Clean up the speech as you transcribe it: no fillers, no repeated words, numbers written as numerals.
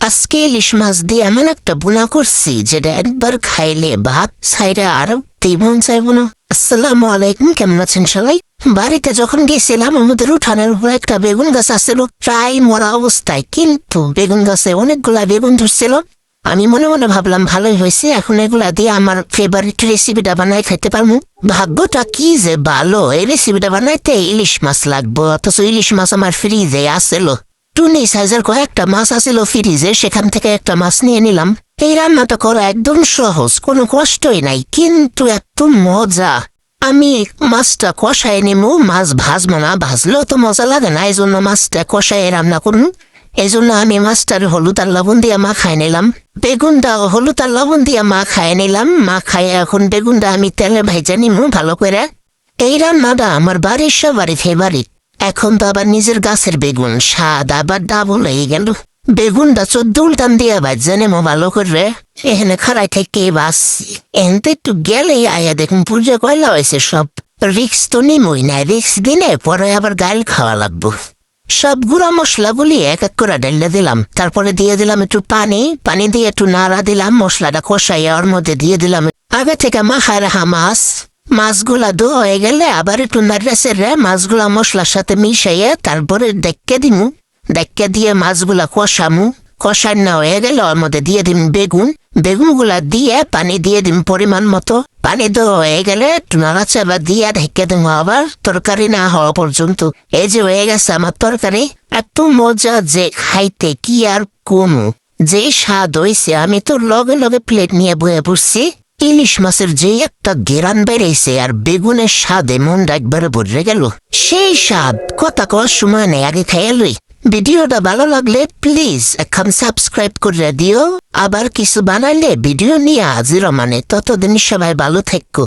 আজকে ইলিশ মাছ দিয়ে এমন একটা বুনা করছি যেটা একবার খাইলে ভাত ছাইরা আর মন চাইব না। আসসালামু আলাইকুম, কেমন আছেন সবাই? বাড়িতে যখন গেছিলাম আমাদের উঠানের উপর একটা বেগুন গাছ আসছিল প্রায় মরা অবস্থায়, কিন্তু বেগুন গাছে অনেকগুলা বেগুন ধরছিল। আমি মনে মনে ভাবলাম ভালোই হয়েছে, এখন এগুলা দিয়ে আমার ফেভারিট রেসিপিটা বানাই খাইতে পারবো। ভাগ্যটা কি যে ভালো, এই রেসিপিটা বানাইতে ইলিশ মাছ লাগবো, অথচ ইলিশ মাছ আমার ফ্রিজে আসছিল। টুনি সাইজের কয়েকটা মাছ আছিল ফ্রিজে, সেখান থেকে একটা মাছ নিয়ে নিলাম। এই রান্নাটা করা একদম সহজ, কোনো কষ্টই নাই, কিন্তু এত মজা। আমি মাছটা কষায় নেবো, মাছ ভাজবো না, ভাজলেও তো মজা লাগে না, এই জন্য মাছটা কষায় রান্না করুন। এই জন্য আমি মাছটার হলুদ আর লবণ দিয়ে মাখায় নিলাম, বেগুনটা হলুদ আর লবণ দিয়ে মাখায় নিলাম। মাখায় এখন বেগুনটা আমি তেলে ভেজে নিবো ভালো করে। এই রান্নাটা আমার বাড়ির সবারই ফেভারিট। এখন তো আবার নিজের গাছের বেগুন, স্বাদ আবার ডাবল হয়ে গেল। বেগুনটা 14 উল্টান দিয়ে ভাজে নেবো ভালো করে। এখানে খাড়াই থেকে বাসছি, এনতে একটু গেলেই আয়া দেখুন পুজো কয়লা হয়েছে সব। রিক্স তো নিমই না, রিক্স দিলে পরে আবার গাইল খাওয়া লাগবো। সব গুঁড়া মশলাগুলি এক এক করে ঢেলে দিলাম, তারপরে দিয়ে দিলাম একটু পানি দিয়ে একটু নাড়া দিলাম, মশলাটা কষাইয়া ওর মধ্যে দিয়ে দিলাম আগে থেকে মাখায় রাখা মাছ। মাছগুলা ধোয়া হয়ে গেলে আবার একটু নাড়া মাছগুলা মশলার সাথে মিশাইয়া তারপরে ডেক্কে দিয়ে মাছগুলা কষানো হয়ে গেলে ওর মধ্যে দিয়ে দিন বেগুনগুলা দিয়ে পানি দিয়ে দিন পরিমাণ মতো। পানি দেওয়া হয়ে গেলে একটু নাড়াচাড়া দিয়ে ঢেকে দেবো আবার তরকারি না হওয়া পর্যন্ত। এই যে হয়ে গেছে আমার তরকারি, এত মজা যে খাইতে কি আর কমু, যে স্বাদ হয়েছে। আমি তো লগে লগে প্লেট নিয়ে বয়ে পড়ছি। ইলিশ মাছের যে একটা ঘেরান বেড়েছে আর বেগুনের স্বাদে মনটা একবারে ভরে গেল। সেই স্বাদ কথা কওয়ার সময় নেই, আগে খাইয়া লই। ভিডিওটা ভালো লাগলে প্লিজ এখন সাবস্ক্রাইব করে দিও। আবার কিছু বানাইলে ভিডিও নিয়ে হাজির, মানে ততদিন সবাই ভালো থাকো।